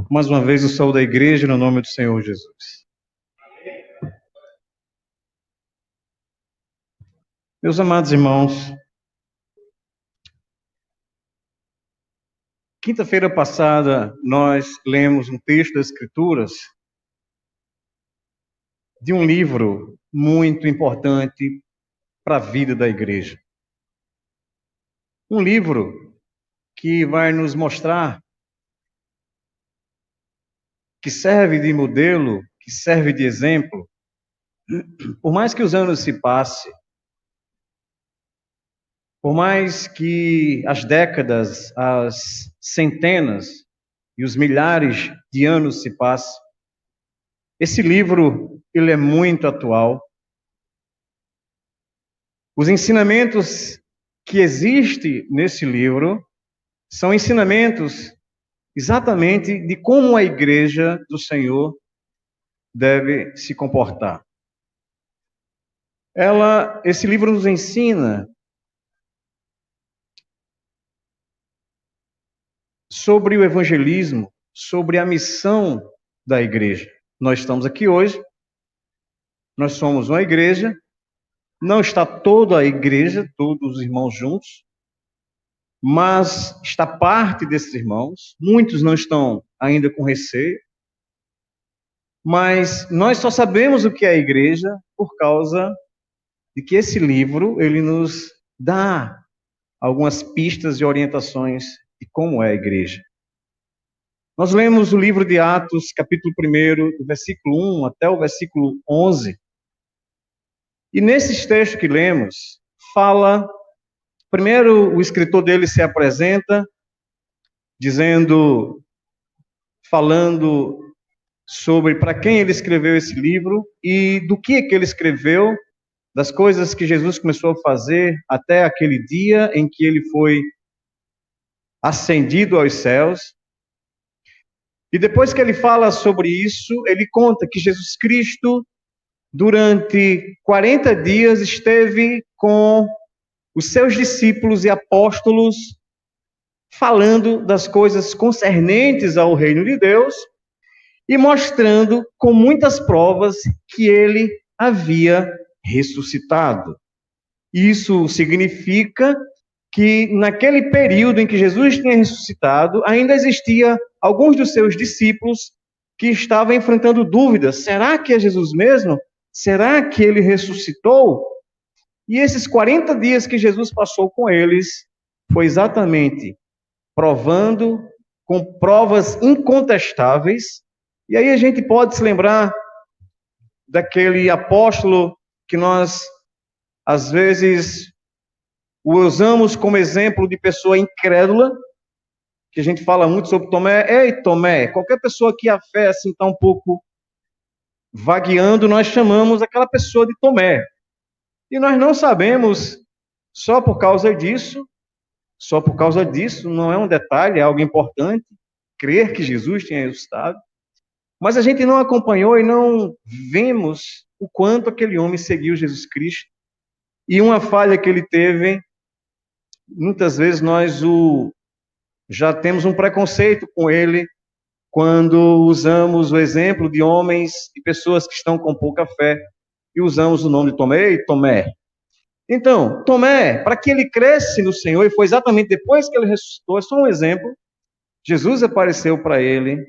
Mais uma vez, o saúde da igreja, no nome do Senhor Jesus. Meus amados irmãos, quinta-feira passada, nós lemos um texto das Escrituras de um livro muito importante para a vida da igreja. Um livro que vai nos mostrar, que serve de modelo, que serve de exemplo. Por mais que os anos se passem, por mais que as décadas, as centenas e os milhares de anos se passem, esse livro, ele é muito atual. Os ensinamentos que existem nesse livro são ensinamentos exatamente de como a igreja do Senhor deve se comportar. Esse livro nos ensina sobre o evangelismo, sobre a missão da igreja. Nós estamos aqui hoje, nós somos uma igreja, não está toda a igreja, todos os irmãos juntos, mas está parte desses irmãos, muitos não estão ainda com receio, mas nós só sabemos o que é a igreja por causa de que esse livro, ele nos dá algumas pistas e orientações de como é a igreja. Nós lemos o livro de Atos, capítulo 1, do versículo 1 até o versículo 11. E nesses textos que lemos, primeiro o escritor dele se apresenta, falando sobre para quem ele escreveu esse livro e do que ele escreveu, das coisas que Jesus começou a fazer até aquele dia em que ele foi ascendido aos céus. E depois que ele fala sobre isso, ele conta que Jesus Cristo, durante 40 dias, esteve com os seus discípulos e apóstolos, falando das coisas concernentes ao reino de Deus e mostrando com muitas provas que ele havia ressuscitado. Isso significa que naquele período em que Jesus tinha ressuscitado, ainda existia alguns dos seus discípulos que estavam enfrentando dúvidas. Será que é Jesus mesmo? Será que ele ressuscitou? E esses 40 dias que Jesus passou com eles, foi exatamente provando, com provas incontestáveis. E aí a gente pode se lembrar daquele apóstolo que nós, às vezes, o usamos como exemplo de pessoa incrédula, que a gente fala muito sobre Tomé. Ei, Tomé, qualquer pessoa que a fé assim está um pouco vagueando, nós chamamos aquela pessoa de Tomé. E nós não sabemos, só por causa disso, não é um detalhe, é algo importante, crer que Jesus tinha ressuscitado, mas a gente não acompanhou e não vemos o quanto aquele homem seguiu Jesus Cristo. E uma falha que ele teve, muitas vezes nós já temos um preconceito com ele quando usamos o exemplo de homens e pessoas que estão com pouca fé e usamos o nome de Tomé e Tomé. Então, Tomé, para que ele cresce no Senhor, e foi exatamente depois que ele ressuscitou, é só um exemplo, Jesus apareceu para ele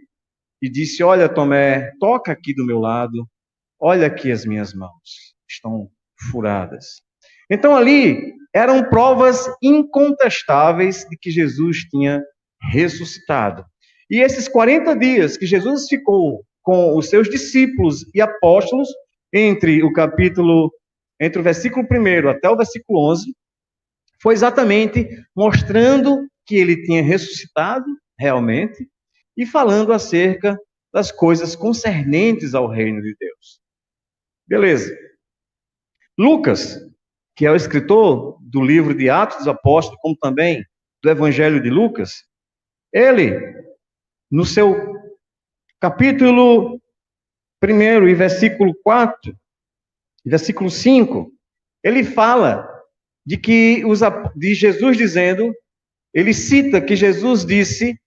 e disse: olha, Tomé, toca aqui do meu lado, olha aqui as minhas mãos, estão furadas. Então ali eram provas incontestáveis de que Jesus tinha ressuscitado. E esses 40 dias que Jesus ficou com os seus discípulos e apóstolos, entre o versículo 1 até o versículo 11, foi exatamente mostrando que ele tinha ressuscitado realmente e falando acerca das coisas concernentes ao reino de Deus. Beleza. Lucas, que é o escritor do livro de Atos dos Apóstolos, como também do Evangelho de Lucas, ele, no seu capítulo 1 e versículo 4, versículo 5, ele fala de Jesus dizendo, ele cita que Jesus disse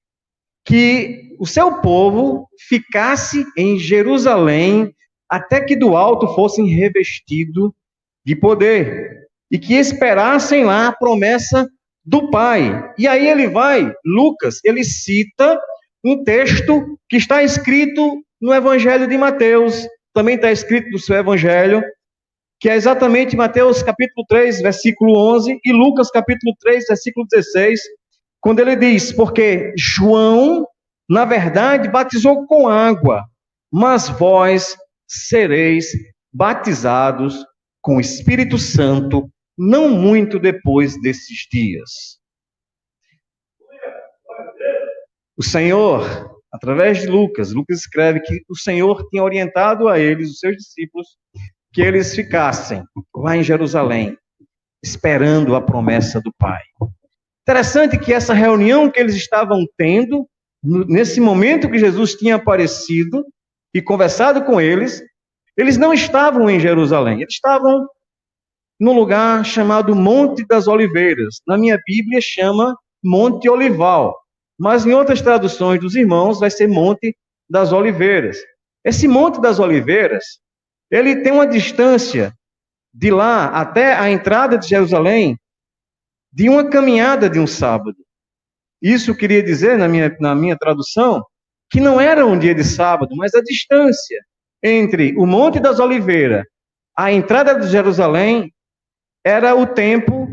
que o seu povo ficasse em Jerusalém até que do alto fossem revestidos de poder e que esperassem lá a promessa do Pai. E aí Lucas, ele cita um texto que está escrito no Evangelho de Mateus, também está escrito no seu Evangelho, que é exatamente Mateus capítulo 3, versículo 11, e Lucas capítulo 3, versículo 16, quando ele diz, porque João, na verdade, batizou com água, mas vós sereis batizados com o Espírito Santo, não muito depois desses dias. O Senhor, através de Lucas escreve que o Senhor tinha orientado a eles, os seus discípulos, que eles ficassem lá em Jerusalém, esperando a promessa do Pai. Interessante que essa reunião que eles estavam tendo, nesse momento que Jesus tinha aparecido e conversado com eles não estavam em Jerusalém, eles estavam num lugar chamado Monte das Oliveiras. Na minha Bíblia chama Monte Olival, mas em outras traduções dos irmãos vai ser Monte das Oliveiras. Esse Monte das Oliveiras, ele tem uma distância de lá até a entrada de Jerusalém de uma caminhada de um sábado. Isso queria dizer, na minha tradução, que não era um dia de sábado, mas a distância entre o Monte das Oliveiras, a entrada de Jerusalém, era o tempo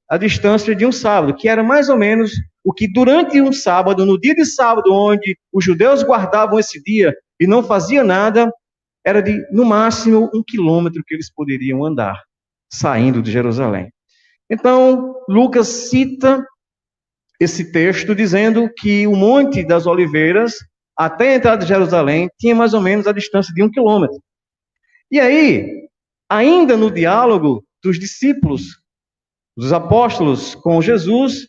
a distância de um sábado, que era mais ou menos o que durante um sábado, no dia de sábado, onde os judeus guardavam esse dia e não faziam nada, era de, no máximo, 1 quilômetro que eles poderiam andar, saindo de Jerusalém. Então, Lucas cita esse texto dizendo que o Monte das Oliveiras, até a entrada de Jerusalém, tinha mais ou menos a distância de 1 quilômetro. E aí, ainda no diálogo dos discípulos, dos apóstolos com Jesus,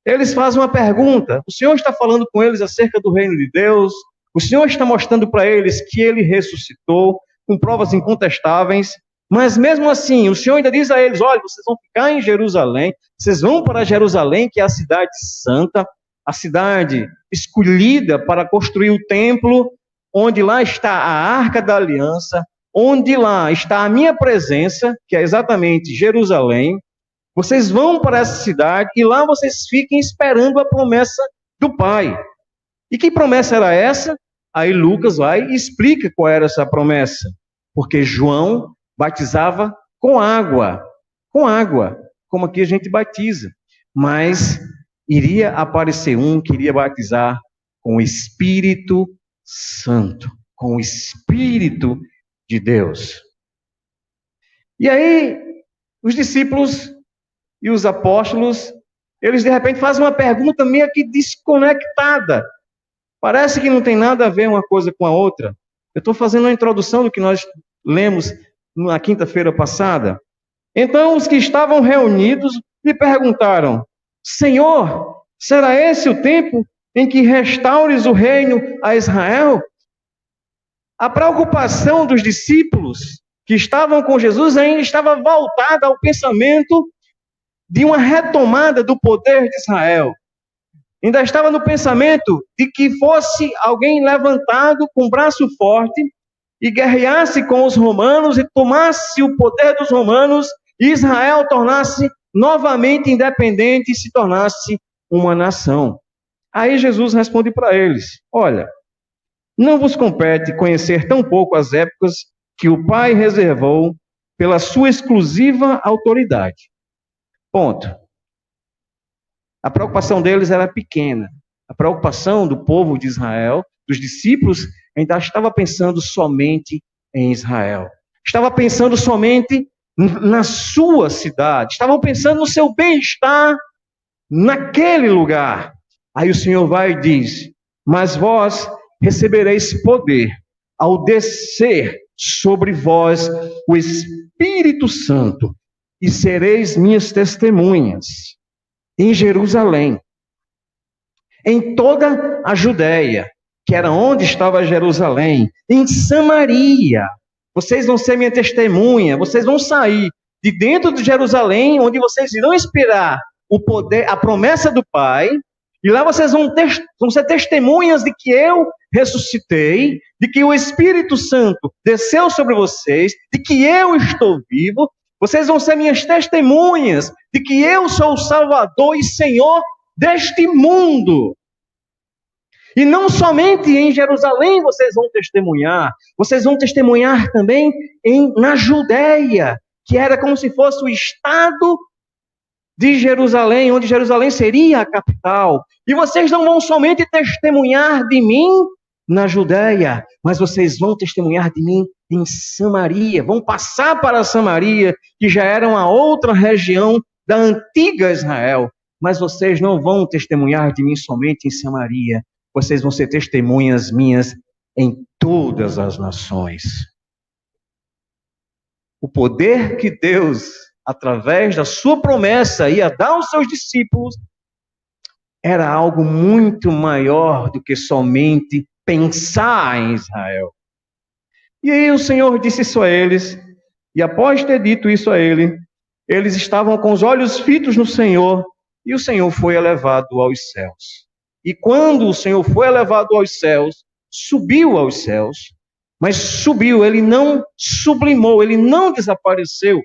eles fazem uma pergunta. O Senhor está falando com eles acerca do reino de Deus? O Senhor está mostrando para eles que ele ressuscitou, com provas incontestáveis, mas mesmo assim, o Senhor ainda diz a eles, olha, vocês vão ficar em Jerusalém, vocês vão para Jerusalém, que é a cidade santa, a cidade escolhida para construir o templo, onde lá está a Arca da Aliança, onde lá está a minha presença, que é exatamente Jerusalém. Vocês vão para essa cidade e lá vocês fiquem esperando a promessa do Pai. E que promessa era essa? Aí Lucas vai e explica qual era essa promessa. Porque João batizava com água, como aqui a gente batiza. Mas iria aparecer um que iria batizar com o Espírito Santo, com o Espírito de Deus. E aí, os discípulos e os apóstolos, eles de repente fazem uma pergunta meio que desconectada. Parece que não tem nada a ver uma coisa com a outra. Eu estou fazendo uma introdução do que nós lemos na quinta-feira passada. Então, os que estavam reunidos lhe perguntaram, Senhor, será esse o tempo em que restaures o reino a Israel? A preocupação dos discípulos que estavam com Jesus ainda estava voltada ao pensamento de uma retomada do poder de Israel. Ainda estava no pensamento de que fosse alguém levantado com braço forte e guerreasse com os romanos e tomasse o poder dos romanos e Israel tornasse novamente independente e se tornasse uma nação. Aí Jesus responde para eles, olha, não vos compete conhecer tão pouco as épocas que o Pai reservou pela sua exclusiva autoridade. Ponto. A preocupação deles era pequena. A preocupação do povo de Israel, dos discípulos, ainda estava pensando somente em Israel. Estava pensando somente na sua cidade. Estavam pensando no seu bem-estar naquele lugar. Aí o Senhor vai e diz, mas vós recebereis poder ao descer sobre vós o Espírito Santo e sereis minhas testemunhas em Jerusalém, em toda a Judéia, que era onde estava Jerusalém, em Samaria. Vocês vão ser minha testemunha, vocês vão sair de dentro de Jerusalém, onde vocês irão esperar o poder, a promessa do Pai, E lá vocês vão ser testemunhas de que eu ressuscitei, de que o Espírito Santo desceu sobre vocês, de que eu estou vivo. Vocês vão ser minhas testemunhas de que eu sou o Salvador e Senhor deste mundo. E não somente em Jerusalém vocês vão testemunhar também na Judéia, que era como se fosse o estado de Jerusalém, onde Jerusalém seria a capital. E vocês não vão somente testemunhar de mim na Judéia, mas vocês vão testemunhar de mim em Samaria, vão passar para Samaria, que já era uma outra região da antiga Israel. Mas vocês não vão testemunhar de mim somente em Samaria, vocês vão ser testemunhas minhas em todas as nações. O poder que Deus, através da sua promessa, ia dar aos seus discípulos, era algo muito maior do que somente pensar em Israel. E aí o Senhor disse isso a eles, e após ter dito isso a eles estavam com os olhos fitos no Senhor, e o Senhor foi elevado aos céus. E quando o Senhor foi elevado aos céus, subiu aos céus, mas subiu, ele não sublimou, ele não desapareceu.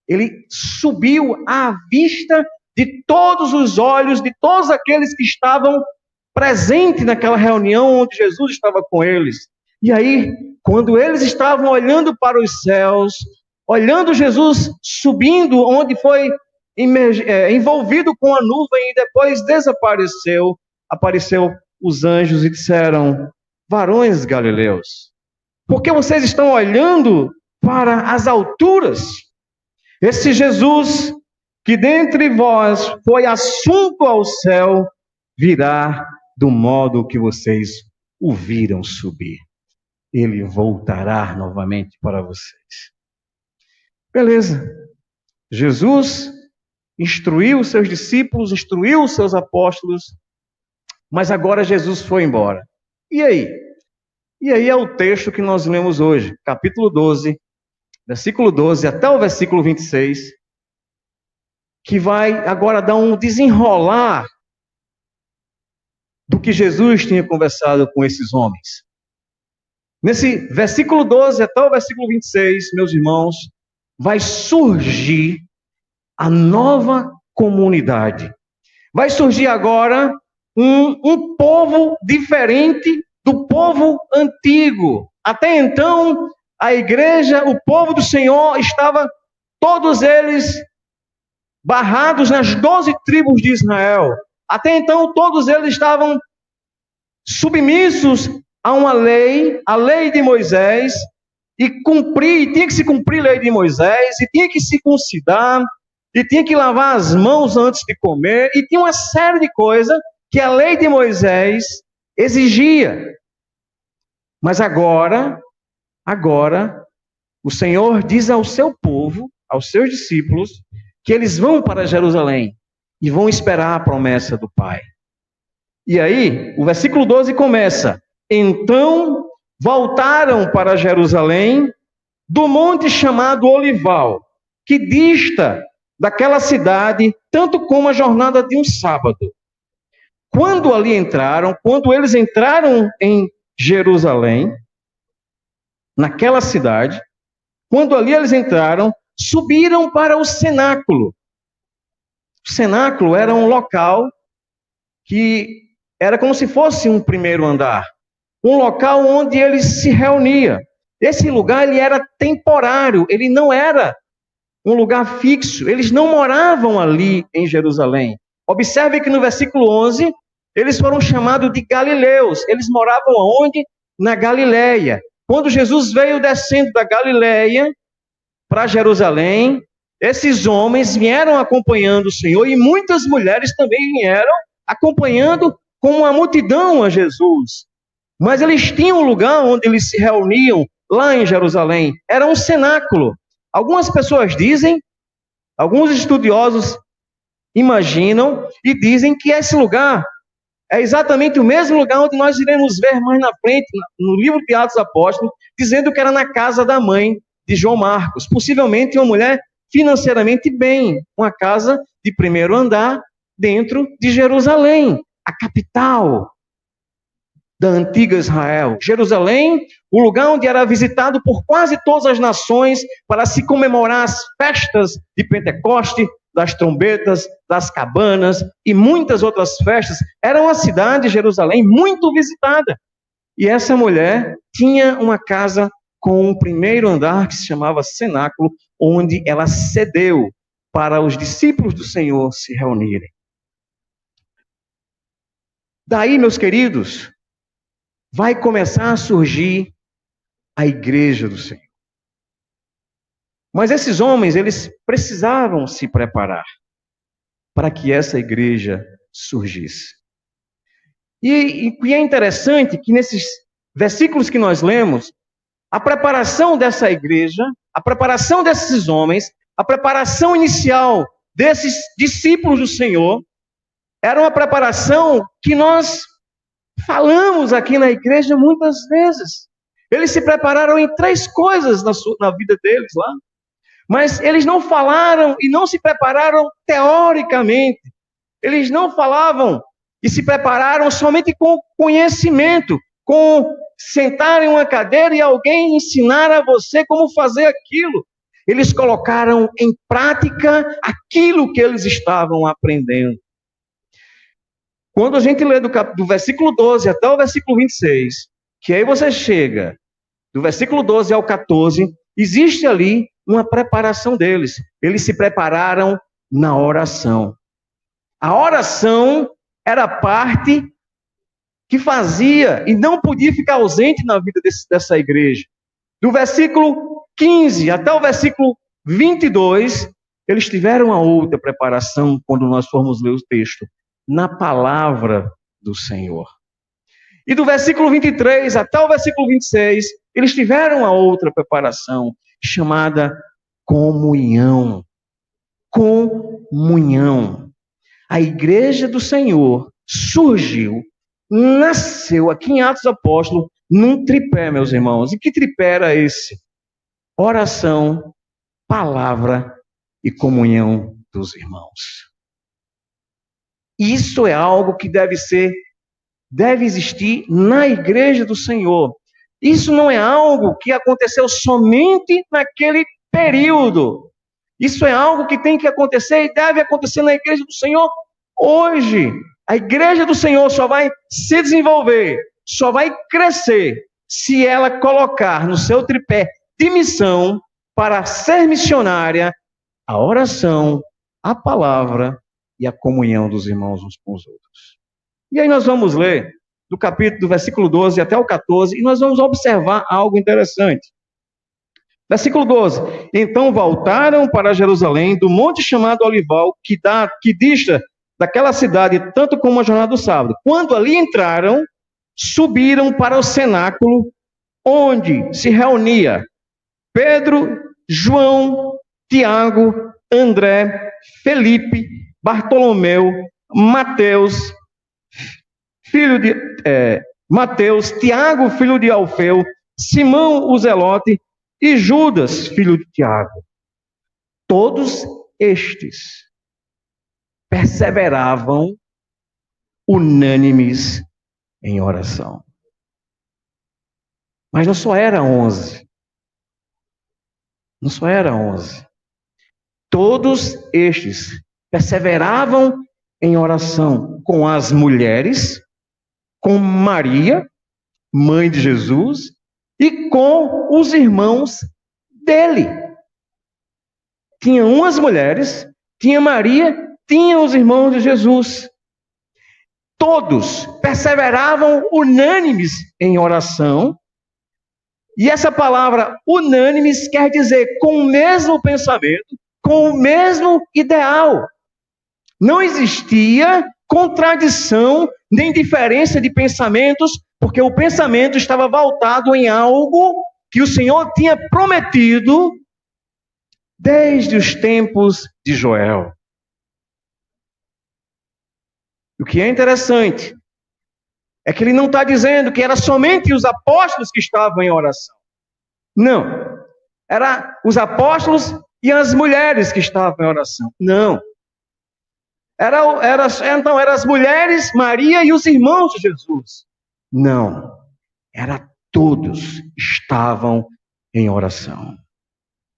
Ele subiu à vista de todos os olhos, de todos aqueles que estavam presentes naquela reunião onde Jesus estava com eles. E aí, quando eles estavam olhando para os céus, olhando Jesus subindo, onde foi envolvido com a nuvem e depois desapareceu, apareceu os anjos e disseram: varões galileus, por que vocês estão olhando para as alturas? Esse Jesus que dentre vós foi assunto ao céu, virá do modo que vocês o viram subir. Ele voltará novamente para vocês. Beleza. Jesus instruiu os seus discípulos, instruiu os seus apóstolos, mas agora Jesus foi embora. E aí? E aí é o texto que nós lemos hoje, capítulo 12, versículo 12 até o versículo 26, que vai agora dar um desenrolar do que Jesus tinha conversado com esses homens. Nesse versículo 12 até o versículo 26, meus irmãos, vai surgir a nova comunidade. Vai surgir agora um povo diferente do povo antigo. Até então, a igreja, o povo do Senhor, estava todos eles barrados nas 12 tribos de Israel. Até então, todos eles estavam submissos a uma lei, a lei de Moisés, e tinha que se cumprir a lei de Moisés, e tinha que se circuncidar, e tinha que lavar as mãos antes de comer, e tinha uma série de coisas que a lei de Moisés exigia. Mas agora, o Senhor diz ao seu povo, aos seus discípulos, que eles vão para Jerusalém e vão esperar a promessa do Pai. E aí, o versículo 12 começa: então voltaram para Jerusalém do monte chamado Olival, que dista daquela cidade tanto como a jornada de um sábado. Quando eles entraram em Jerusalém, naquela cidade, quando ali eles entraram, subiram para o cenáculo. O cenáculo era um local que era como se fosse um primeiro andar, um local onde eles se reuniam. Esse lugar ele era temporário, ele não era um lugar fixo, eles não moravam ali em Jerusalém. Observe que no versículo 11, eles foram chamados de galileus, eles moravam onde? Na Galileia. Quando Jesus veio descendo da Galileia para Jerusalém, esses homens vieram acompanhando o Senhor e muitas mulheres também vieram acompanhando com uma multidão a Jesus. Mas eles tinham um lugar onde eles se reuniam lá em Jerusalém. Era um cenáculo. Algumas pessoas dizem, alguns estudiosos imaginam e dizem que esse lugar é exatamente o mesmo lugar onde nós iremos ver mais na frente, no livro de Atos Apóstolos, dizendo que era na casa da mãe de João Marcos. Possivelmente uma mulher financeiramente bem, uma casa de primeiro andar, dentro de Jerusalém, a capital da antiga Israel. Jerusalém, o lugar onde era visitado por quase todas as nações para se comemorar as festas de Pentecoste, das trombetas, das cabanas e muitas outras festas. Era uma cidade, Jerusalém, muito visitada. E essa mulher tinha uma casa com um primeiro andar que se chamava cenáculo, onde ela cedeu para os discípulos do Senhor se reunirem. Daí, meus queridos, vai começar a surgir a igreja do Senhor. Mas esses homens, eles precisavam se preparar para que essa igreja surgisse. E é interessante que nesses versículos que nós lemos, a preparação dessa igreja, a preparação desses homens, a preparação inicial desses discípulos do Senhor, era uma preparação que nós falamos aqui na igreja muitas vezes. Eles se prepararam em 3 coisas na vida deles lá. Mas eles não falaram e não se prepararam teoricamente. Eles não falavam e se prepararam somente com conhecimento, com sentar em uma cadeira e alguém ensinar a você como fazer aquilo. Eles colocaram em prática aquilo que eles estavam aprendendo. Quando a gente lê do versículo 12 até o versículo 26, que aí você chega do versículo 12 ao 14, existe ali uma preparação deles. Eles se prepararam na oração. A oração era a parte que fazia e não podia ficar ausente na vida dessa igreja. Do versículo 15 até o versículo 22, eles tiveram a outra preparação quando nós formos ler o texto, na palavra do Senhor. E do versículo 23 até o versículo 26, eles tiveram a outra preparação, chamada comunhão. Comunhão. A igreja do Senhor surgiu, nasceu aqui em Atos Apóstolos, num tripé, meus irmãos. E que tripé era esse? Oração, palavra e comunhão dos irmãos. Isso é algo que deve existir na igreja do Senhor. Isso não é algo que aconteceu somente naquele período. Isso é algo que tem que acontecer e deve acontecer na igreja do Senhor hoje. A igreja do Senhor só vai se desenvolver, só vai crescer, se ela colocar no seu tripé de missão para ser missionária a oração, a palavra e a comunhão dos irmãos uns com os outros. E aí nós vamos ler do versículo 12 até o 14, e nós vamos observar algo interessante. Versículo 12. Então voltaram para Jerusalém, do monte chamado Olival, que dista daquela cidade tanto como a jornada do sábado. Quando ali entraram, subiram para o cenáculo, onde se reunia Pedro, João, Tiago, André, Felipe, Bartolomeu, Mateus, Tiago, filho de Alfeu, Simão o Zelote e Judas, filho de Tiago. Todos estes perseveravam unânimes em oração. Mas não só era 11. Não só era 11. Todos estes perseveravam em oração com as mulheres, com Maria, mãe de Jesus, e com os irmãos dele. Tinha umas mulheres, tinha Maria, tinha os irmãos de Jesus. Todos perseveravam unânimes em oração. E essa palavra unânimes quer dizer com o mesmo pensamento, com o mesmo ideal. Não existia contradição nem diferença de pensamentos, porque o pensamento estava voltado em algo que o Senhor tinha prometido desde os tempos de Joel. O que é interessante é que ele não está dizendo que era somente os apóstolos que estavam em oração. Não. Era os apóstolos e as mulheres que estavam em oração. Não. Então, eram as mulheres, Maria e os irmãos de Jesus. Não, era todos estavam em oração.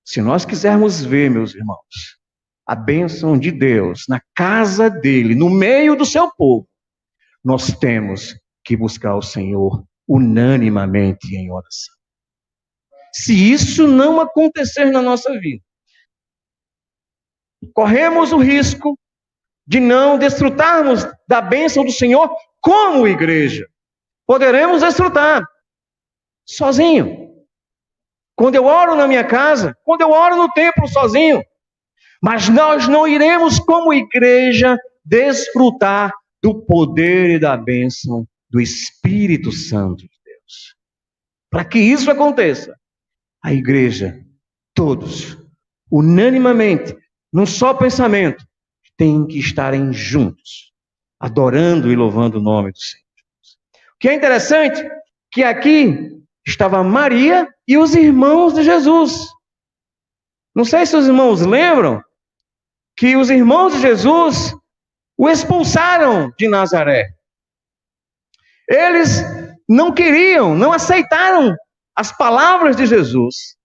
Se nós quisermos ver, meus irmãos, a bênção de Deus na casa dele, no meio do seu povo, nós temos que buscar o Senhor unanimemente em oração. Se isso não acontecer na nossa vida, corremos o risco de não desfrutarmos da bênção do Senhor como igreja. Poderemos desfrutar sozinho. Quando eu oro na minha casa, quando eu oro no templo sozinho. Mas nós não iremos como igreja desfrutar do poder e da bênção do Espírito Santo de Deus. Para que isso aconteça, a igreja, todos, unanimemente, num só pensamento, tem que estarem juntos, adorando e louvando o nome do Senhor. O que é interessante, que aqui estava Maria e os irmãos de Jesus. Não sei se os irmãos lembram que os irmãos de Jesus o expulsaram de Nazaré. Eles não queriam, não aceitaram as palavras de Jesus.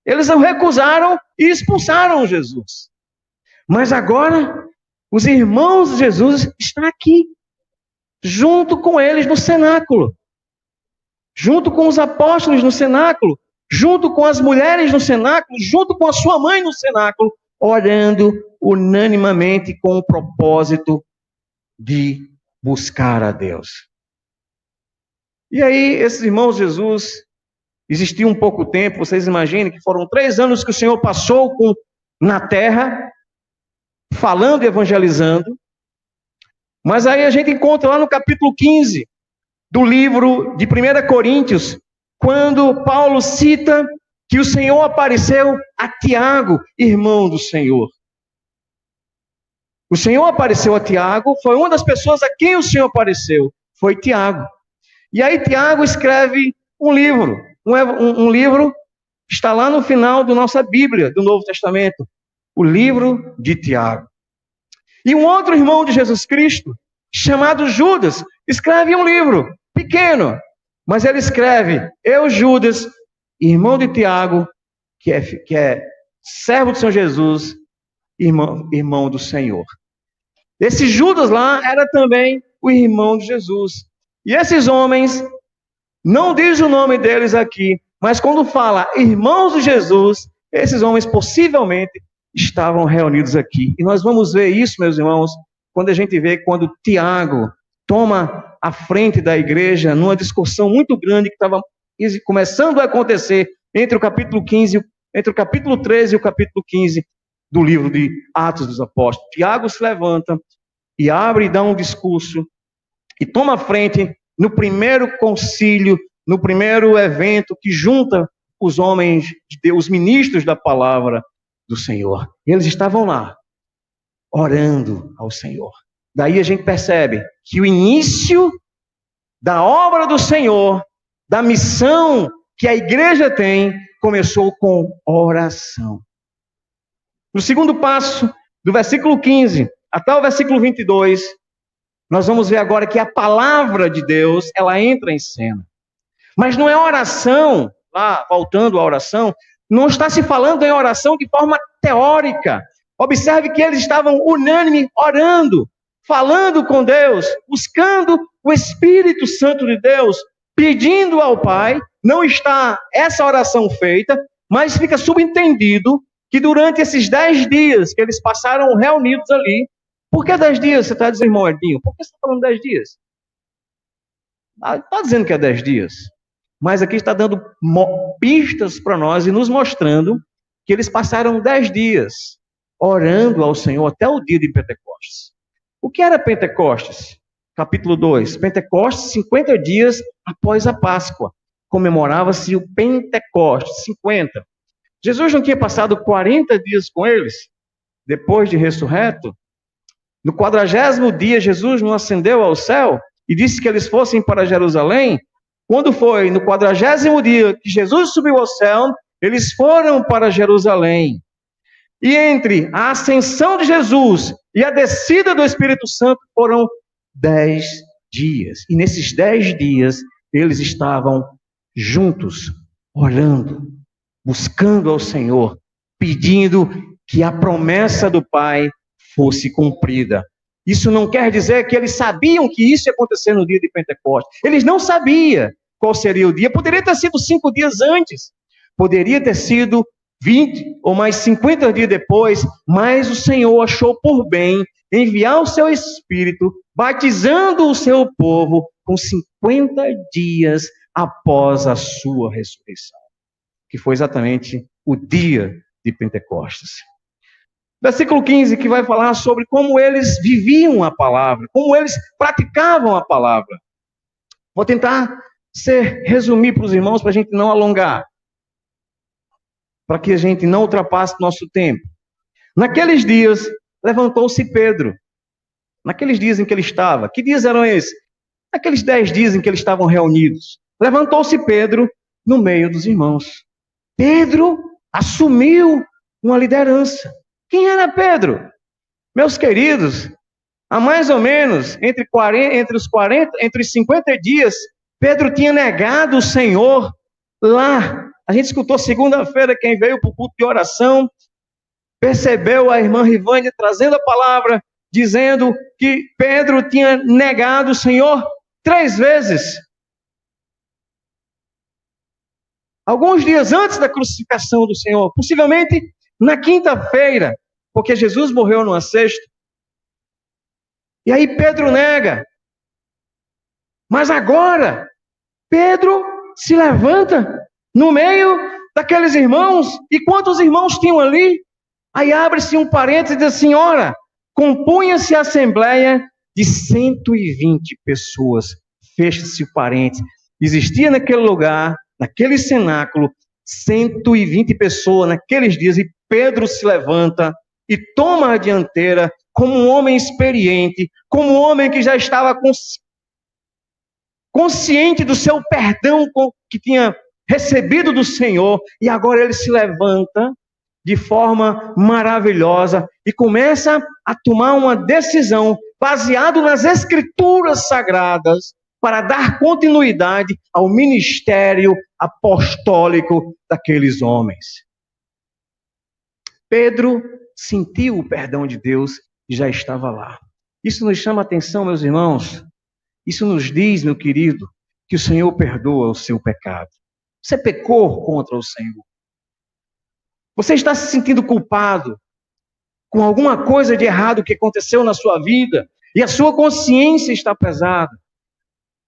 Eles o recusaram e expulsaram Jesus. Mas agora, os irmãos de Jesus estão aqui, junto com eles no cenáculo, junto com os apóstolos no cenáculo, junto com as mulheres no cenáculo, junto com a sua mãe no cenáculo, orando unanimemente com o propósito de buscar a Deus. E aí, esses irmãos de Jesus, existiu um pouco tempo, vocês imaginem que foram 3 anos que o Senhor passou na terra, falando e evangelizando. Mas aí a gente encontra lá no capítulo 15 do livro de 1 Coríntios, quando Paulo cita que o Senhor apareceu a Tiago, irmão do Senhor. O Senhor apareceu a Tiago, foi uma das pessoas a quem o Senhor apareceu, foi Tiago. E aí Tiago escreve um livro, um livro que está lá no final da nossa Bíblia, do Novo Testamento, o livro de Tiago. E um outro irmão de Jesus Cristo, chamado Judas, escreve um livro pequeno, mas ele escreve: eu, Judas, irmão de Tiago, que é servo do Senhor Jesus, irmão do Senhor. Esse Judas lá era também o irmão de Jesus. E esses homens, não diz o nome deles aqui, mas quando fala irmãos de Jesus, esses homens possivelmente estavam reunidos aqui. E nós vamos ver isso, meus irmãos, quando a gente vê quando Tiago toma a frente da igreja numa discussão muito grande que estava começando a acontecer entre o capítulo 15, entre o capítulo 13 e o capítulo 15 do livro de Atos dos Apóstolos. Tiago se levanta e abre e dá um discurso e toma a frente no primeiro concílio, no primeiro evento que junta os homens de Deus, os ministros da palavra do Senhor. Eles estavam lá, orando ao Senhor. Daí a gente percebe que o início da obra do Senhor, da missão que a igreja tem, começou com oração. No segundo passo, do versículo 15 até o versículo 22, nós vamos ver agora que a palavra de Deus, ela entra em cena. Mas não é oração, lá, voltando à oração, não está se falando em oração de forma teórica. Observe que eles estavam unânimes, orando, falando com Deus, buscando o Espírito Santo de Deus, pedindo ao Pai. Não está essa oração feita, mas fica subentendido que durante esses 10 dias que eles passaram reunidos ali. Por que 10 dias? Você está dizendo, irmão Edinho, por que você está falando 10 dias? Está dizendo que é 10 dias. Mas aqui está dando pistas para nós e nos mostrando que eles passaram 10 dias orando ao Senhor até o dia de Pentecostes. O que era Pentecostes? Capítulo 2. Pentecostes, 50 dias após a Páscoa. Comemorava-se o Pentecostes, 50. Jesus não tinha passado 40 dias com eles, depois de ressurreto? No 40º dia, Jesus não ascendeu ao céu e disse que eles fossem para Jerusalém? Quando foi no 40º dia que Jesus subiu ao céu, eles foram para Jerusalém. E entre a ascensão de Jesus e a descida do Espírito Santo foram 10 dias. E nesses 10 dias, eles estavam juntos, orando, buscando ao Senhor, pedindo que a promessa do Pai fosse cumprida. Isso não quer dizer que eles sabiam que isso ia acontecer no dia de Pentecostes. Eles não sabiam qual seria o dia. Poderia ter sido 5 dias antes. Poderia ter sido 20 ou mais 50 dias depois, mas o Senhor achou por bem enviar o seu Espírito, batizando o seu povo com 50 dias após a sua ressurreição, que foi exatamente o dia de Pentecostes. Versículo 15, que vai falar sobre como eles viviam a palavra, como eles praticavam a palavra. Vou tentar resumir para os irmãos, para a gente não alongar, para que a gente não ultrapasse nosso tempo. Naqueles dias, levantou-se Pedro. Naqueles dias em que ele estava. Que dias eram esses? Naqueles 10 dias em que eles estavam reunidos. Levantou-se Pedro no meio dos irmãos. Pedro assumiu uma liderança. Quem era Pedro? Meus queridos, há mais ou menos entre os 50 dias, Pedro tinha negado o Senhor lá. A gente escutou segunda-feira, quem veio para o culto de oração, percebeu a irmã Rivânia trazendo a palavra, dizendo que Pedro tinha negado o Senhor 3 vezes. Alguns dias antes da crucificação do Senhor, possivelmente na quinta-feira, porque Jesus morreu numa sexta. E aí Pedro nega. Mas agora, Pedro se levanta no meio daqueles irmãos. E quantos irmãos tinham ali? Aí abre-se um parênteses e diz assim, ora, compunha-se a assembleia de 120 pessoas. Fecha-se o parênteses. Existia naquele lugar, naquele cenáculo, 120 pessoas naqueles dias. E Pedro se levanta e toma a dianteira como um homem experiente, como um homem que já estava consciente do seu perdão que tinha recebido do Senhor, e agora ele se levanta de forma maravilhosa e começa a tomar uma decisão baseada nas Escrituras Sagradas para dar continuidade ao ministério apostólico daqueles homens. Pedro sentiu o perdão de Deus e já estava lá. Isso nos chama a atenção, meus irmãos. Isso nos diz, meu querido, que o Senhor perdoa o seu pecado. Você pecou contra o Senhor. Você está se sentindo culpado com alguma coisa de errado que aconteceu na sua vida e a sua consciência está pesada.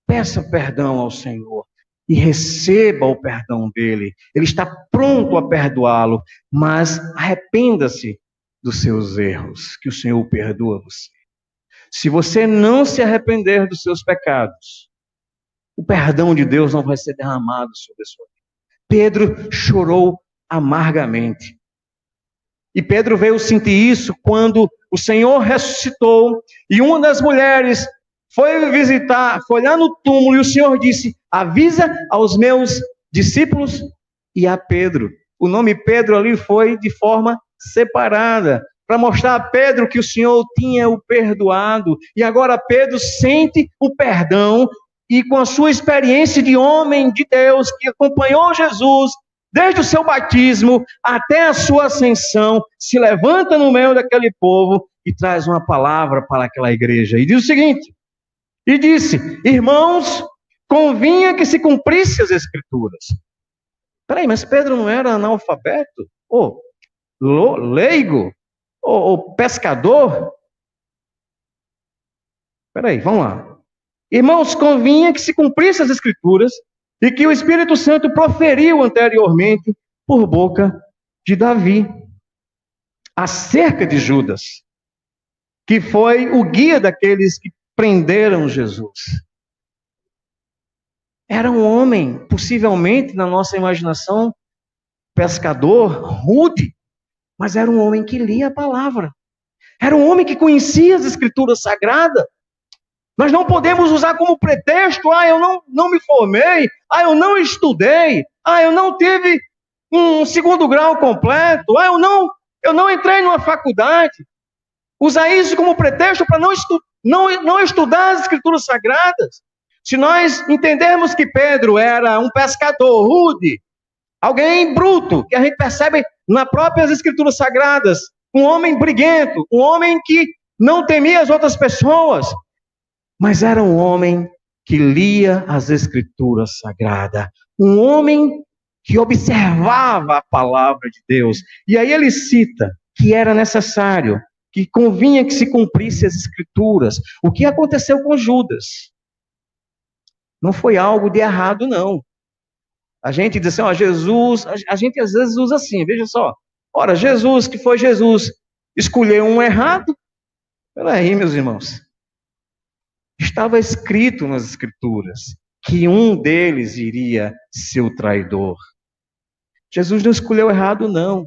Peça perdão ao Senhor e receba o perdão dele. Ele está pronto a perdoá-lo, mas arrependa-se dos seus erros, que o Senhor perdoa você. Se você não se arrepender dos seus pecados, o perdão de Deus não vai ser derramado sobre a sua vida. Pedro chorou amargamente. E Pedro veio sentir isso quando o Senhor ressuscitou e uma das mulheres foi visitar, foi lá no túmulo e o Senhor disse, avisa aos meus discípulos e a Pedro. O nome Pedro ali foi de forma separada, para mostrar a Pedro que o Senhor tinha o perdoado. E agora Pedro sente o perdão e com a sua experiência de homem de Deus que acompanhou Jesus, desde o seu batismo até a sua ascensão, se levanta no meio daquele povo e traz uma palavra para aquela igreja. E diz o seguinte, e disse, irmãos, convinha que se cumprisse as Escrituras. Peraí, mas Pedro não era analfabeto? Leigo? Ou pescador? Peraí, vamos lá. Irmãos, convinha que se cumprisse as Escrituras e que o Espírito Santo proferiu anteriormente por boca de Davi acerca de Judas, que foi o guia daqueles que prenderam Jesus. Era um homem, possivelmente, na nossa imaginação, pescador, rude, mas era um homem que lia a palavra. Era um homem que conhecia as Escrituras Sagradas. Nós não podemos usar como pretexto, eu não me formei, eu não estudei, eu não tive um 2º grau completo, eu não Eu não entrei numa faculdade. Usar isso como pretexto para não estudar as Escrituras Sagradas. Se nós entendermos que Pedro era um pescador rude, alguém bruto, que a gente percebe nas próprias Escrituras Sagradas, um homem briguento, um homem que não temia as outras pessoas, mas era um homem que lia as Escrituras Sagradas, um homem que observava a palavra de Deus. E aí ele cita que era necessário, que convinha que se cumprisse as Escrituras. O que aconteceu com Judas? Não foi algo de errado, não. A gente diz assim, ó, Jesus, a gente às vezes usa assim, veja só. Ora, Jesus, que foi Jesus, escolheu um errado? Peraí, meus irmãos. Estava escrito nas Escrituras que um deles iria ser o traidor. Jesus não escolheu errado, não.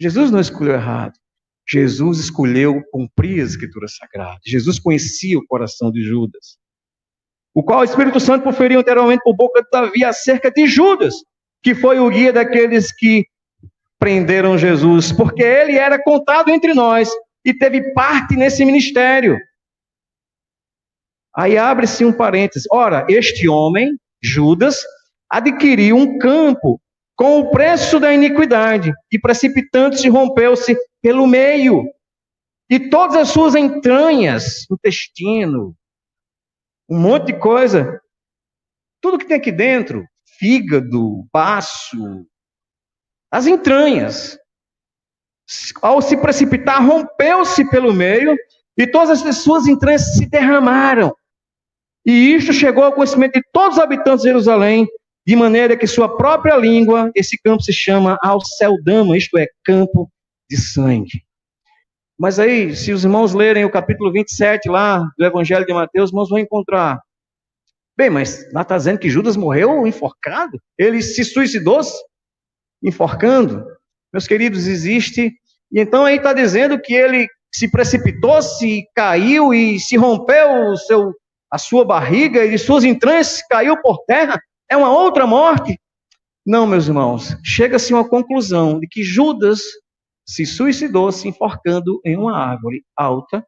Jesus não escolheu errado. Jesus escolheu cumprir as Escrituras Sagradas. Jesus conhecia o coração de Judas, o qual o Espírito Santo proferiu anteriormente por boca de Davi acerca de Judas, que foi o guia daqueles que prenderam Jesus, porque ele era contado entre nós e teve parte nesse ministério. Aí abre-se um parêntese. Ora, este homem, Judas, adquiriu um campo com o preço da iniquidade, e precipitando-se rompeu-se pelo meio, e todas as suas entranhas, intestino, um monte de coisa, tudo que tem aqui dentro, fígado, baço, as entranhas, ao se precipitar, rompeu-se pelo meio, e todas as suas entranhas se derramaram. E isto chegou ao conhecimento de todos os habitantes de Jerusalém, de maneira que sua própria língua, esse campo se chama Alceldama, isto é, campo de sangue. Mas aí, se os irmãos lerem o capítulo 27 lá do Evangelho de Mateus, os irmãos vão encontrar. Bem, mas lá está dizendo que Judas morreu enforcado? Ele se suicidou enforcando? Meus queridos, existe. E então aí está dizendo que ele se precipitou, se caiu e se rompeu a sua barriga e suas entranhas caiu por terra. É uma outra morte? Não, meus irmãos. Chega-se a uma conclusão de que Judas se suicidou se enforcando em uma árvore alta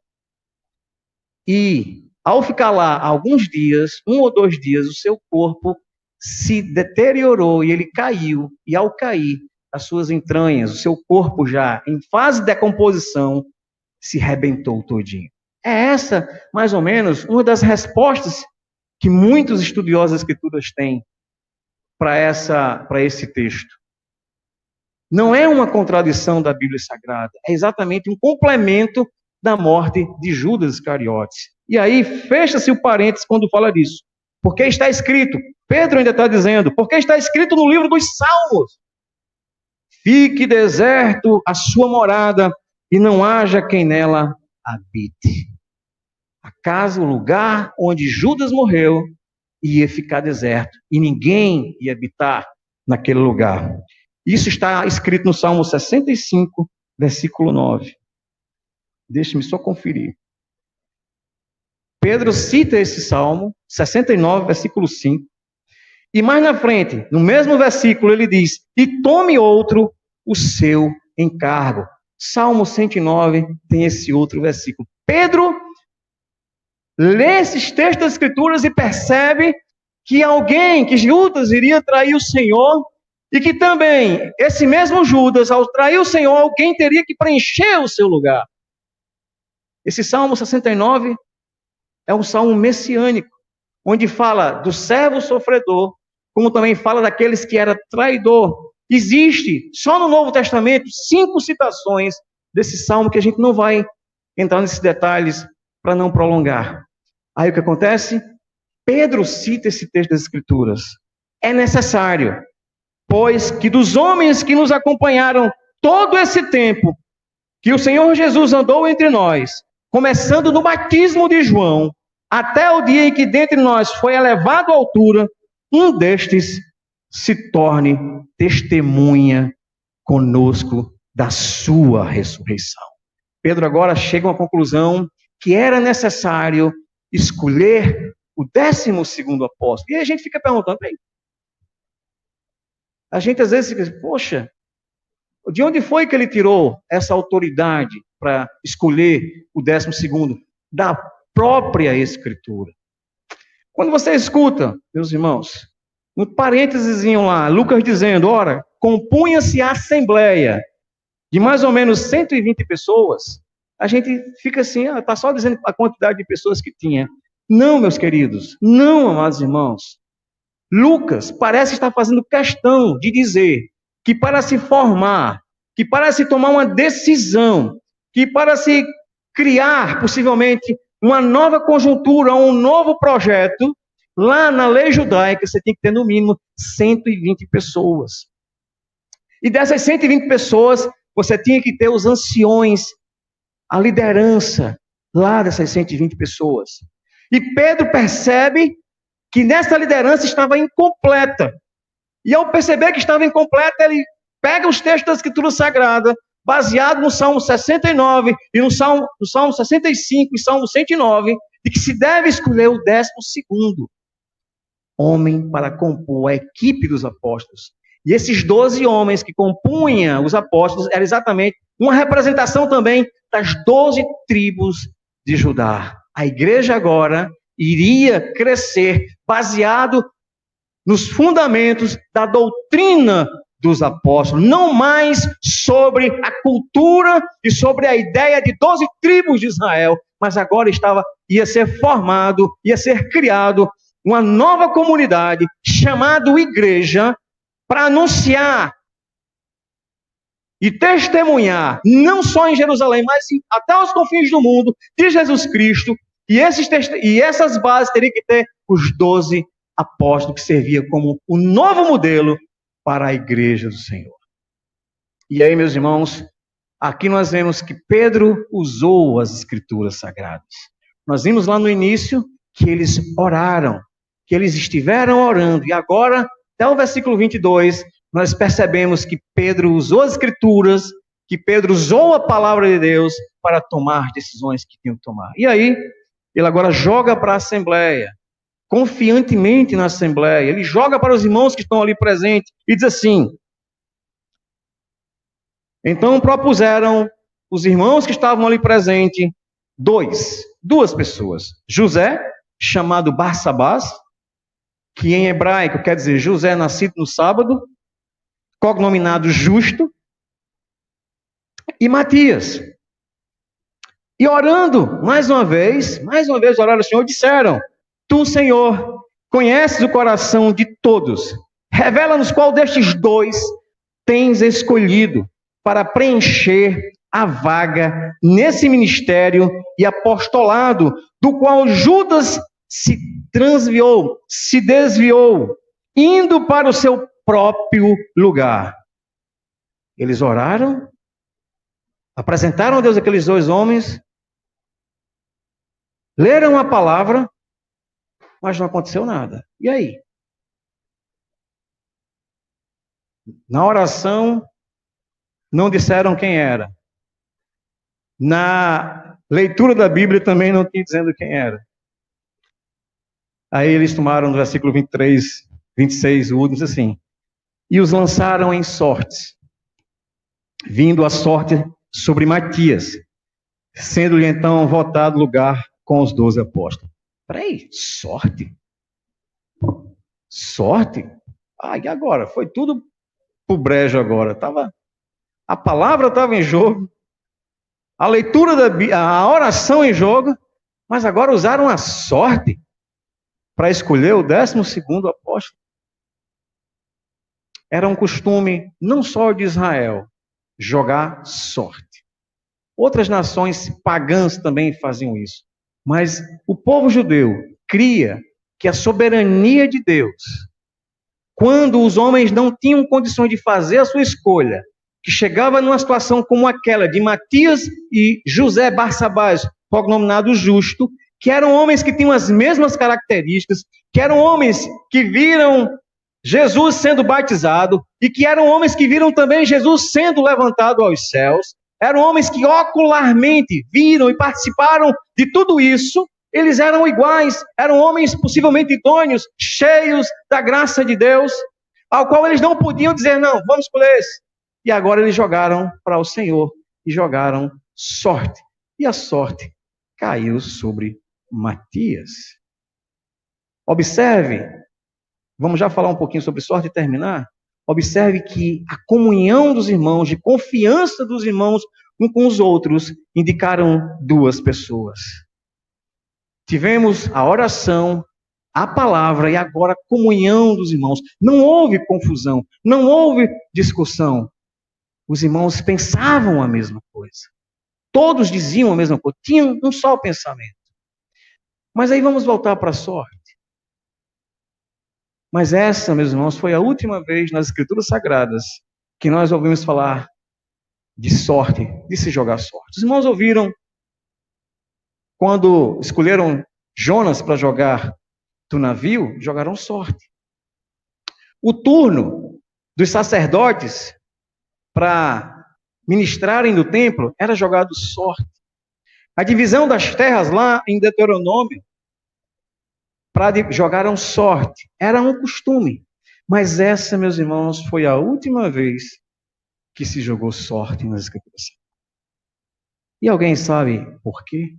e, ao ficar lá alguns dias, 1 ou 2 dias, o seu corpo se deteriorou e ele caiu. E ao cair, as suas entranhas, o seu corpo já em fase de decomposição, se rebentou todinho. É essa, mais ou menos, uma das respostas que muitos estudiosos das Escrituras têm para esse texto. Não é uma contradição da Bíblia Sagrada, é exatamente um complemento da morte de Judas Iscariotes. E aí fecha-se o parênteses quando fala disso. Porque está escrito, Pedro ainda está dizendo, porque está escrito no livro dos Salmos: fique deserto a sua morada e não haja quem nela habite. A casa, o lugar onde Judas morreu, ia ficar deserto e ninguém ia habitar naquele lugar. Isso está escrito no Salmo 65, versículo 9. Deixe-me só conferir. Pedro cita esse Salmo 69, versículo 5. E mais na frente, no mesmo versículo, ele diz: e tome outro o seu encargo. Salmo 109 tem esse outro versículo. Pedro lê esses textos das Escrituras e percebe que que Judas iria trair o Senhor, e que também esse mesmo Judas, ao trair o Senhor, alguém teria que preencher o seu lugar. Esse Salmo 69 é um salmo messiânico, onde fala do servo sofredor, como também fala daqueles que era traidor. Existe, só no Novo Testamento, 5 citações desse salmo, que a gente não vai entrar nesses detalhes para não prolongar. Aí o que acontece? Pedro cita esse texto das Escrituras. É necessário, pois que dos homens que nos acompanharam todo esse tempo, que o Senhor Jesus andou entre nós, começando no batismo de João, até o dia em que dentre nós foi elevado à altura, um destes se torne testemunha conosco da sua ressurreição. Pedro agora chega a uma conclusão que era necessário escolher o 12º apóstolo. E aí a gente fica perguntando, bem, a gente às vezes fica, poxa, De onde foi que ele tirou essa autoridade para escolher o 12º? Da própria Escritura. Quando você escuta, meus irmãos, um parênteses lá, Lucas dizendo, ora, compunha-se a assembleia de mais ou menos 120 pessoas, a gente fica assim, está só dizendo a quantidade de pessoas que tinha. Não, meus queridos, não, amados irmãos. Lucas parece estar fazendo questão de dizer que para se formar, que para se tomar uma decisão, que para se criar, possivelmente, uma nova conjuntura, um novo projeto, lá na lei judaica, você tem que ter, no mínimo, 120 pessoas. E dessas 120 pessoas, você tinha que ter os anciões, a liderança, lá dessas 120 pessoas. E Pedro percebe que nessa liderança estava incompleta. E ao perceber que estava incompleta, ele pega os textos da Escritura Sagrada, baseado no Salmo 69, e no Salmo 65 e Salmo 109, de que se deve escolher o 12º homem para compor a equipe dos apóstolos. E esses 12 homens que compunham os apóstolos eram exatamente uma representação também das 12 tribos de Judá. A igreja agora iria crescer baseado nos fundamentos da doutrina dos apóstolos, não mais sobre a cultura e sobre a ideia de 12 tribos de Israel, mas agora ia ser formado, ia ser criado uma nova comunidade chamada igreja para anunciar e testemunhar, não só em Jerusalém, mas até os confins do mundo, de Jesus Cristo. E essas bases teriam que ter os 12 apóstolos, que servia como o novo modelo para a igreja do Senhor. E aí, meus irmãos, aqui nós vemos que Pedro usou as Escrituras Sagradas. Nós vimos lá no início que eles oraram, que eles estiveram orando, e agora, até o versículo 22, nós percebemos que Pedro usou as Escrituras, que Pedro usou a palavra de Deus para tomar decisões que tinham que tomar. E aí, ele agora joga para a Assembleia, confiantemente na Assembleia, ele joga para os irmãos que estão ali presentes, e diz assim, então propuseram os irmãos que estavam ali presentes, duas pessoas, José, chamado Barsabás, que em hebraico quer dizer José nascido no sábado, cognominado Justo, e Matias. E orando, mais uma vez oraram ao Senhor, disseram, tu, Senhor, conheces o coração de todos, revela-nos qual destes dois tens escolhido para preencher a vaga nesse ministério e apostolado, do qual Judas se desviou, indo para o seu próprio lugar. Eles oraram, apresentaram a Deus aqueles dois homens, leram a palavra, mas não aconteceu nada. E aí? Na oração, não disseram quem era. Na leitura da Bíblia também não tinha dizendo quem era. Aí eles tomaram no versículo 23, 26, o último, diz assim, e os lançaram em sortes, vindo a sorte sobre Matias, sendo-lhe então votado lugar com os 12 apóstolos. Peraí, sorte? Sorte? E agora? Foi tudo pro brejo agora. A palavra estava em jogo, a leitura da Bíblia, a oração em jogo, mas agora usaram a sorte para escolher o 12º apóstolo. Era um costume não só de Israel jogar sorte. Outras nações pagãs também faziam isso. Mas o povo judeu cria que a soberania de Deus, quando os homens não tinham condições de fazer a sua escolha, que chegava numa situação como aquela de Matias e José Barsabás, cognominado Justo, que eram homens que tinham as mesmas características, que eram homens que viram Jesus sendo batizado e que eram homens que viram também Jesus sendo levantado aos céus, eram homens que ocularmente viram e participaram de tudo isso. Eles eram iguais, eram homens possivelmente idôneos, cheios da graça de Deus, ao qual eles não podiam dizer, não, vamos escolher esse. E agora eles jogaram para o Senhor e jogaram sorte. E a sorte caiu sobre Matias. Observe, vamos já falar um pouquinho sobre sorte e terminar? Observe que a comunhão dos irmãos, de confiança dos irmãos uns com os outros, indicaram duas pessoas. Tivemos a oração, a palavra e agora a comunhão dos irmãos. Não houve confusão, não houve discussão. Os irmãos pensavam a mesma coisa. Todos diziam a mesma coisa, tinham um só pensamento. Mas aí vamos voltar para a sorte. Mas essa, meus irmãos, foi a última vez nas Escrituras Sagradas que nós ouvimos falar de sorte, de se jogar sorte. Os irmãos ouviram quando escolheram Jonas para jogar do navio, jogaram sorte. O turno dos sacerdotes para ministrarem no templo era jogado sorte. A divisão das terras lá em Deuteronômio, jogaram sorte. Era um costume. Mas essa, meus irmãos, foi a última vez que se jogou sorte nas Escrituras. E alguém sabe por quê?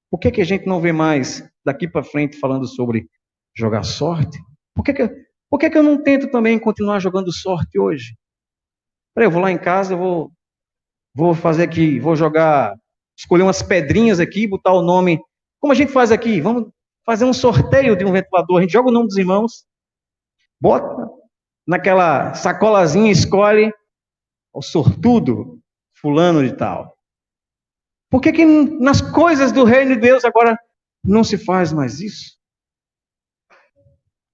Por que a gente não vê mais daqui para frente falando sobre jogar sorte? Por que eu não tento também continuar jogando sorte hoje? Peraí, eu vou lá em casa, eu vou fazer aqui, vou escolher umas pedrinhas aqui, botar o nome. Como a gente faz aqui? Vamos fazer um sorteio de um ventilador. A gente joga o nome dos irmãos, bota naquela sacolazinha, escolhe o sortudo, fulano de tal. Por que nas coisas do reino de Deus agora não se faz mais isso?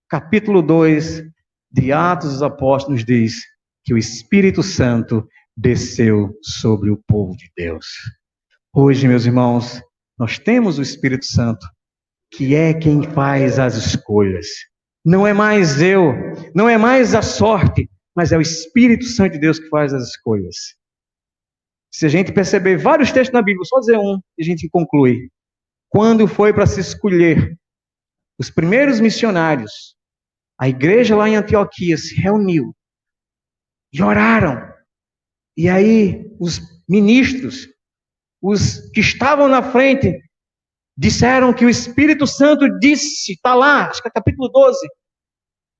Capítulo 2 de Atos dos Apóstolos diz que o Espírito Santo desceu sobre o povo de Deus. Hoje, meus irmãos, nós temos o Espírito Santo, que é quem faz as escolhas. Não é mais eu, não é mais a sorte, mas é o Espírito Santo de Deus que faz as escolhas. Se a gente perceber vários textos na Bíblia, só dizer um e a gente conclui. Quando foi para se escolher os primeiros missionários, a igreja lá em Antioquia se reuniu e oraram. E aí os ministros, os que estavam na frente, disseram que o Espírito Santo disse, está lá, acho que é capítulo 12,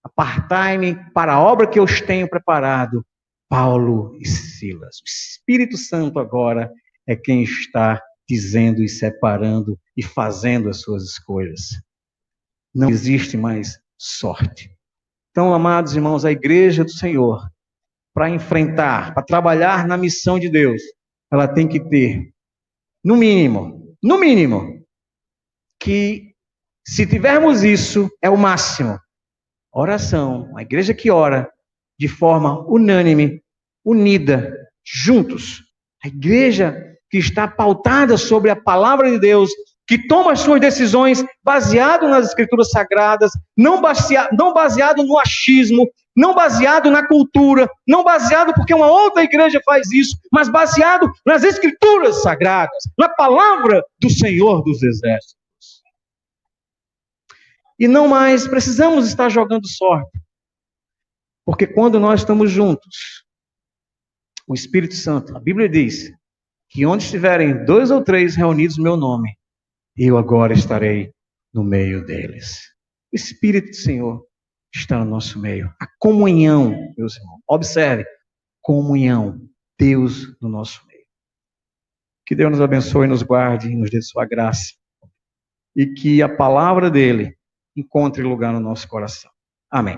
apartai-me para a obra que eu tenho preparado, Paulo e Silas. O Espírito Santo agora é quem está dizendo e separando e fazendo as suas escolhas. Não existe mais sorte. Então, amados irmãos, a igreja do Senhor, para enfrentar, para trabalhar na missão de Deus, ela tem que ter, no mínimo, que se tivermos isso, é o máximo. Oração, a igreja que ora de forma unânime, unida, juntos. A igreja que está pautada sobre a palavra de Deus, que toma as suas decisões baseado nas Escrituras Sagradas, não baseado no achismo, não baseado na cultura, não baseado porque uma outra igreja faz isso, mas baseado nas Escrituras Sagradas, na palavra do Senhor dos Exércitos. E não mais precisamos estar jogando sorte, porque quando nós estamos juntos, o Espírito Santo, a Bíblia diz que onde estiverem 2 ou 3 reunidos no meu nome, eu agora estarei no meio deles. O Espírito do Senhor está no nosso meio. A comunhão, meus irmãos. Observe, comunhão, Deus no nosso meio. Que Deus nos abençoe, nos guarde e nos dê sua graça. E que a palavra dele encontre lugar no nosso coração. Amém.